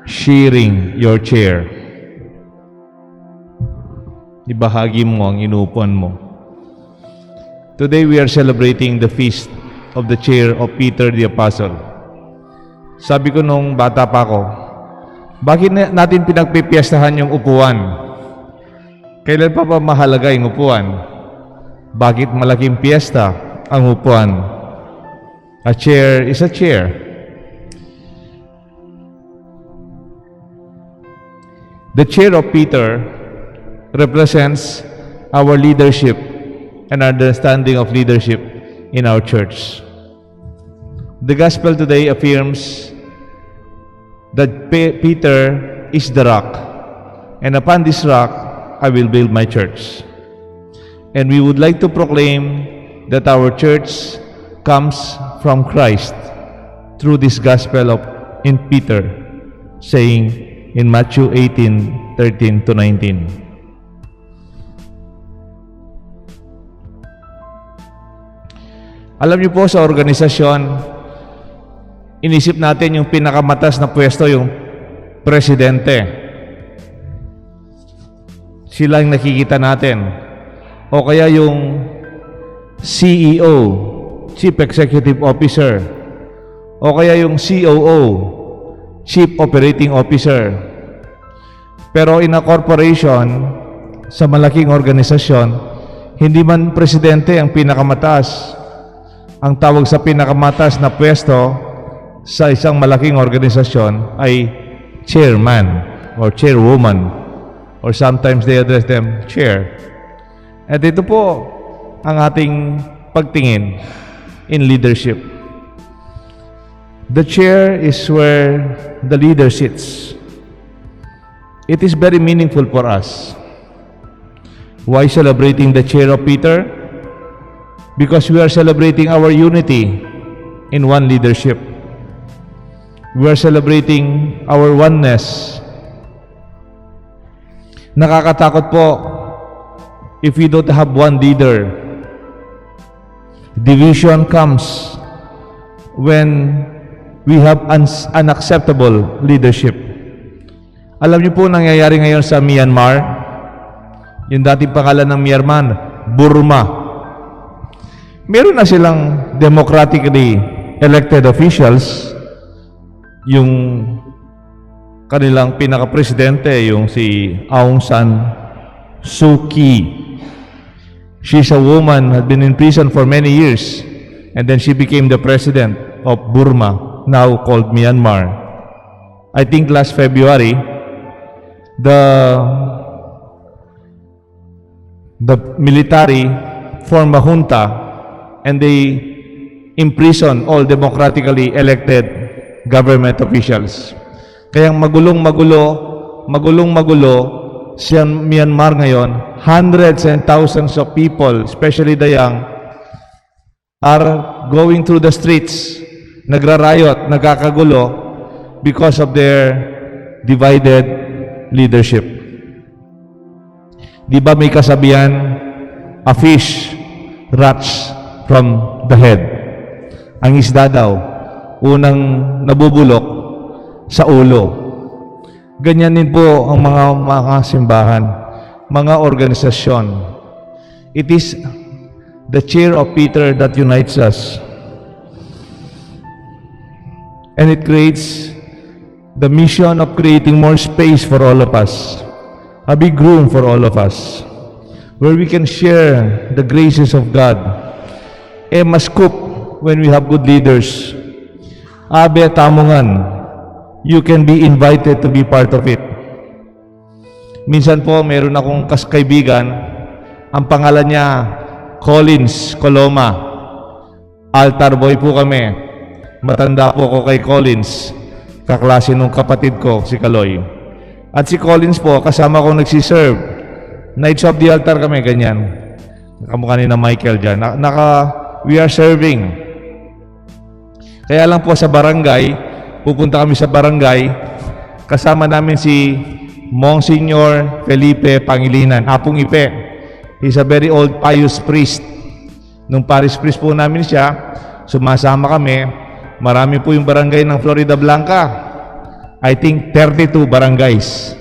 sharing your chair. Ibahagi mo ang inuupuan mo. Today we are celebrating the feast of the chair of Peter the Apostle. Sabi ko nung bata pa ako, bakit natin pinagpipiestahan yung upuan? Kailan pa ba mahalaga yung upuan? Bakit malaking piyesta ang upuan? A chair is a chair. The chair of Peter represents our leadership and understanding of leadership in our church. The gospel today affirms that Peter is the rock, and upon this rock I will build my church. And we would like to proclaim that our church comes from Christ through this gospel in Peter, saying in Matthew 18:13-19. Alam niyo po, sa organisasyon, inisip natin yung pinakamatas na pwesto, yung presidente. Sila ang nakikita natin. O kaya yung CEO, Chief Executive Officer. O kaya yung COO, Chief Operating Officer. Pero in a corporation, sa malaking organisasyon, hindi man presidente ang pinakamataas. Ang tawag sa pinakamataas na pwesto sa isang malaking organisasyon ay chairman or chairwoman, or sometimes they address them chair. At ito po ang ating pagtingin in leadership. The chair is where the leader sits. It is very meaningful for us. Why celebrating the chair of Peter? Because we are celebrating our unity in one leadership. We are celebrating our oneness. Nakakatakot po if we don't have one leader. Division comes when we have unacceptable leadership. Alam niyo po nangyayari ngayon sa Myanmar? Yung dating pangalan ng Myanmar, Burma. Meron na silang democratically elected officials. Yung kanilang pinaka-presidente, yung si Aung San Suu Kyi. She's a woman, had been in prison for many years, and then she became the president of Burma, now called Myanmar. I think last February, the military formed a junta, and they imprison all democratically elected government officials. Kaya magulong-magulo sa Myanmar ngayon. Hundreds and thousands of people, especially the young, are going through the streets, nagrarayot, nagkakagulo because of their divided leadership. Di ba may kasabihan, a fish rots from the head. Ang isda daw, unang nabubulok sa ulo. Ganyan din po ang mga simbahan, mga organisasyon. It is the chair of Peter that unites us. And it creates the mission of creating more space for all of us. A big room for all of us, where we can share the graces of God. Mas scoop when we have good leaders. Abe tamungan, you can be invited to be part of it. Minsan po, meron akong kaibigan, ang pangalan niya, Collins Coloma. Altar boy po kami. Matanda po ako kay Collins. Kaklase nung kapatid ko, si Kaloy. At si Collins po, kasama ko nagsiserve. Knights of the Altar kami, ganyan. Kamukha ni na Michael dyan. We are serving. Kaya lang po sa barangay, pupunta kami sa barangay, kasama namin si Monsignor Felipe Pangilinan, Apong Ipe. He's a very old pious priest. Nung parish priest po namin siya, sumasama kami. Marami po yung barangay ng Florida Blanca. I think 32 barangays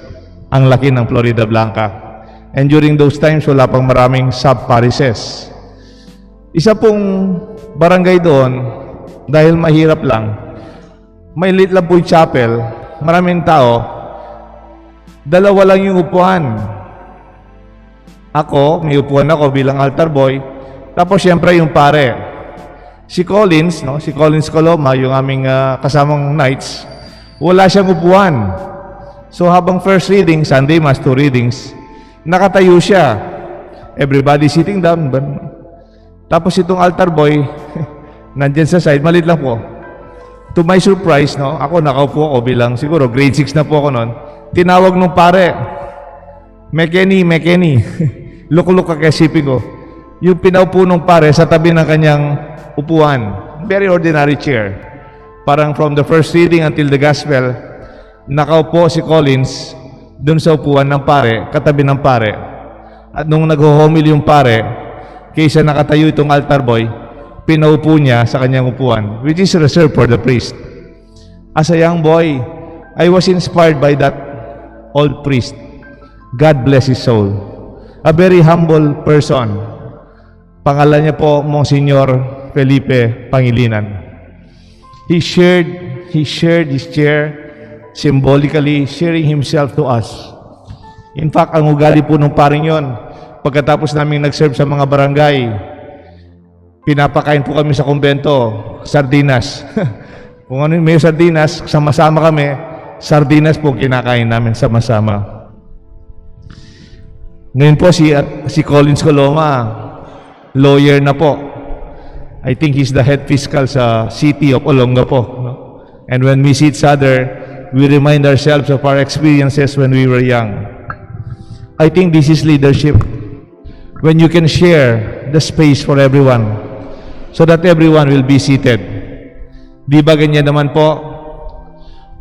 ang laki ng Florida Blanca. And during those times, wala pang maraming sub-parishes. Isa pong barangay doon, dahil mahirap lang, may liit lang po yung chapel, maraming tao, dalawa lang yung upuan. Ako, may upuan ako bilang altar boy, tapos siyempre yung pare. Si Collins, no? Si Collins Coloma, yung aming kasamang knights, wala siyang upuan. So habang first reading, Sunday Mass, 2 readings, nakatayo siya. Everybody sitting down. Tapos itong altar boy, nandyan sa side, malit lang po. To my surprise, no? Ako nakaupo ako bilang siguro grade 6 na po ako noon. Tinawag nung pare, Mekeni. Luk-luk ka isipin ko. Yung pinaupo nung pare sa tabi ng kanyang upuan. Very ordinary chair. Parang from the first reading until the gospel, nakaupo si Collins dun sa upuan ng pare, katabi ng pare. At nung nag-homily yung pare, kaysa nakatayo itong altar boy, pinaupo niya sa kanyang upuan, which is reserved for the priest. As a young boy, I was inspired by that old priest. God bless his soul. A very humble person. Pangalan niya po, Monsignor Felipe Pangilinan. He shared his chair, symbolically sharing himself to us. In fact, ang ugali po ng paring yon, pagkatapos namin nag-serve sa mga barangay, pinapakain po kami sa kumbento, sardinas. Kung ano may sardinas, sama-sama kami, sardinas po kinakain namin sama-sama. Ngayon po si Collins Coloma, lawyer na po. I think he's the head fiscal sa city of Olongapo. No? And when we see each other, we remind ourselves of our experiences when we were young. I think this is leadership. When you can share the space for everyone so that everyone will be seated. Di ba ganyan naman po?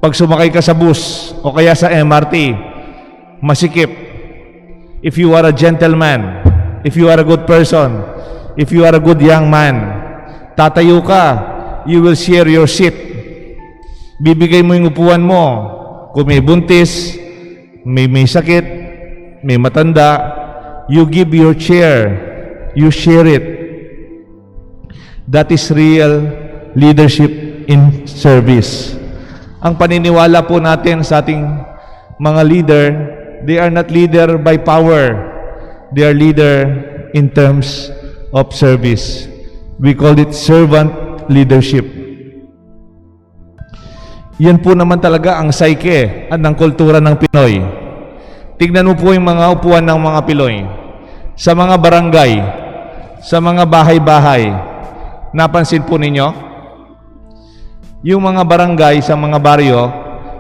Pag sumakay ka sa bus o kaya sa MRT, masikip. If you are a gentleman, if you are a good person, if you are a good young man, tatayo ka, you will share your seat. Bibigay mo yung upuan mo. Kung may buntis, may sakit, may matanda, you give your chair, you share it. That is real leadership in service. Ang paniniwala po natin sa ating mga leader, they are not leader by power. They are leader in terms of service. We call it servant leadership. Yan po naman talaga ang psyche at ng kultura ng Pinoy. Tignan mo po yung mga upuan ng mga Pinoy. Sa mga barangay, sa mga bahay-bahay, napansin po ninyo? Yung mga barangay sa mga baryo,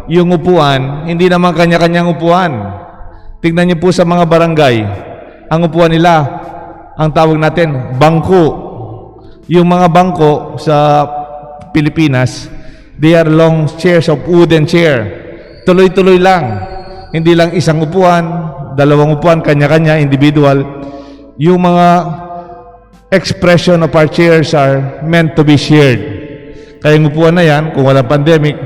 yung upuan, hindi naman kanya-kanyang upuan. Tignan niyo po sa mga barangay, ang upuan nila, ang tawag natin, bangko. Yung mga bangko sa Pilipinas, they are long chairs of wooden chair. Tuloy-tuloy lang. Hindi lang isang upuan, dalawang upuan, kanya-kanya, individual. Yung mga expression of our chairs are meant to be shared. Kaya yung upuan na yan, kung walang pandemic,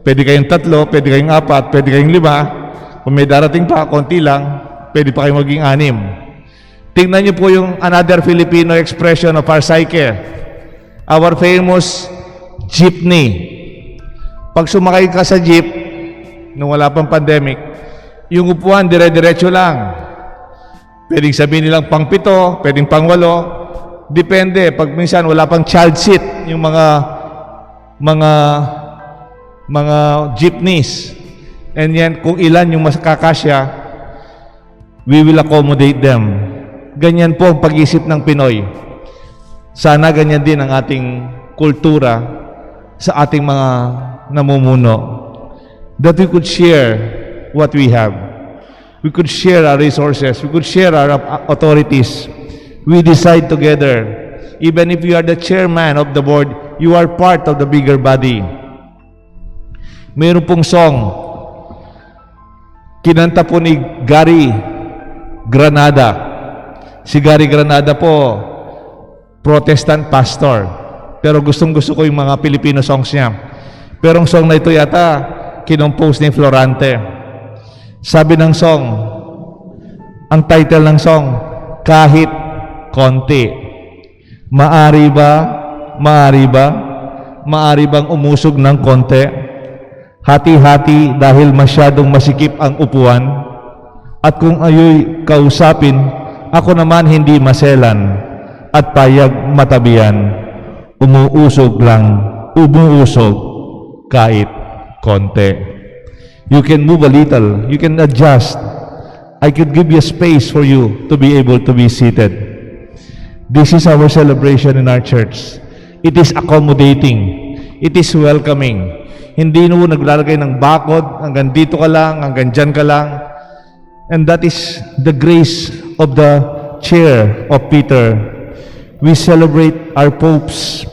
pwede kayong 3, pwede kayong 4, pwede kayong 5. Kung may darating pa, konti lang, pwede pa kayong maging 6. Tingnan niyo po yung another Filipino expression of our psyche. Our famous jeepney. Pag sumakay ka sa jeep, nung wala pang pandemic, yung upuan, dire-diretso lang. Pwedeng sabihin nilang pang 7, pwedeng pang 8. Depende. Pag minsan wala pang child seat, yung mga jeepneys. And yan, kung ilan yung makakasya, we will accommodate them. Ganyan po ang pag-isip ng Pinoy. Sana ganyan din ang ating kultura sa ating mga namumuno. That we could share what we have. We could share our resources. We could share our authorities. We decide together. Even if you are the chairman of the board, you are part of the bigger body. Mayroon pong song, kinanta po ni Gary Granada. Si Gary Granada po, Protestant pastor. Pero gustong-gusto ko yung mga Filipino songs niya. Pero ang song na ito yata, kinompose ni Florante. Sabi ng song, ang title ng song, Kahit Konti. Maari bang umusog ng konti? Hati-hati dahil masyadong masikip ang upuan? At kung ayo'y kausapin, ako naman hindi maselan at payag matabihan. Umuusog kahit konti. You can move a little, you can adjust. I could give you a space for you to be able to be seated. This is our celebration in our church. It is accommodating. It is welcoming. Hindi mo naglalagay ng bakod, hanggang dito ka lang, hanggang dyan ka lang. And that is the grace of the chair of Peter. We celebrate our popes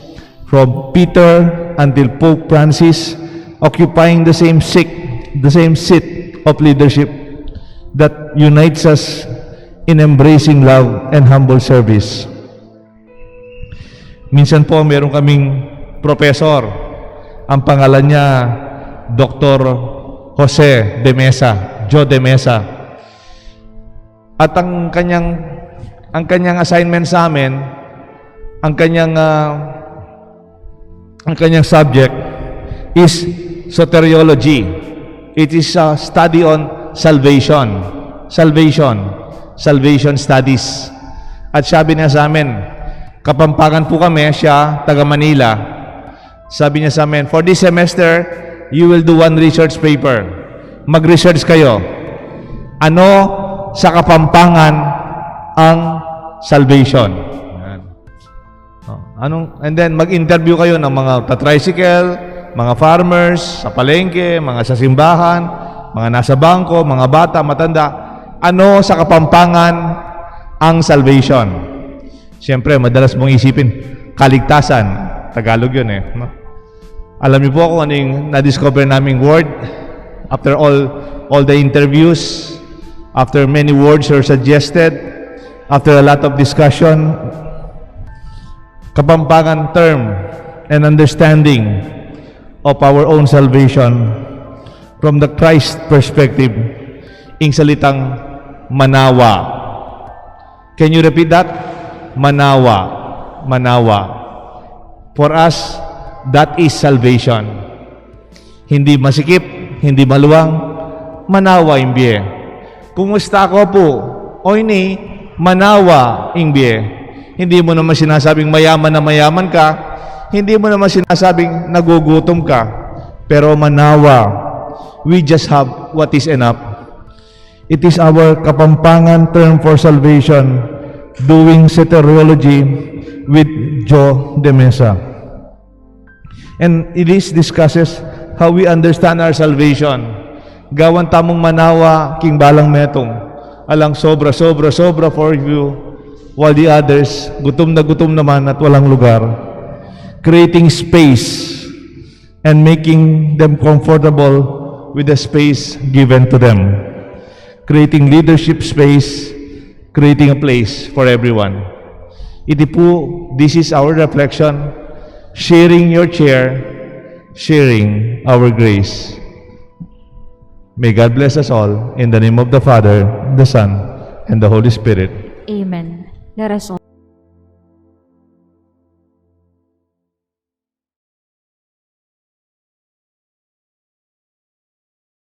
from Peter until Pope Francis, occupying the same seat of leadership that unites us in embracing love and humble service. Minsan po meron kaming professor, ang pangalan niya Dr. Jose de Mesa, Joe de Mesa. At ang kanyang assignment sa amin, ang kanyang subject is soteriology. It is a study on salvation studies. At sabi niya sa amin, Kapampangan po kami, siya taga Manila. Sabi niya sa amin, for this semester, you will do one research paper. Mag-research kayo. Ano sa Kapampangan ang salvation? And then mag-interview kayo ng mga tricycle, mga farmers, sa palengke, mga sa simbahan, mga nasa bangko, mga bata, matanda. Ano sa Kapampangan ang salvation? Siyempre, madalas mong isipin, kaligtasan. Tagalog yun eh. No? Alam niyo po kung ano yung na-discover naming word after all the interviews, after many words are suggested, after a lot of discussion, Kapampangan term and understanding of our own salvation from the Christ perspective, ing salitang manawa. Can you repeat that? Manawa. Manawa. For us, that is salvation. Hindi masikip, hindi maluwang, manawa imbye. Kumusta ko po? O ini, manawa imbye. Hindi mo naman sinasabing mayaman na mayaman ka, hindi mo naman sinasabing nagugutom ka, pero manawa. We just have what is enough. It is our Kapampangan term for salvation, doing soteriology with Joe de Mesa. And it discusses how we understand our salvation. Gawan tamong manawa, king balang metong, alang sobra for you, while the others, gutom naman at walang lugar. Creating space and making them comfortable with the space given to them. Creating leadership space, creating a place for everyone. This is our reflection, sharing your chair, sharing our grace. May God bless us all in the name of the Father, the Son, and the Holy Spirit. Amen. Let us all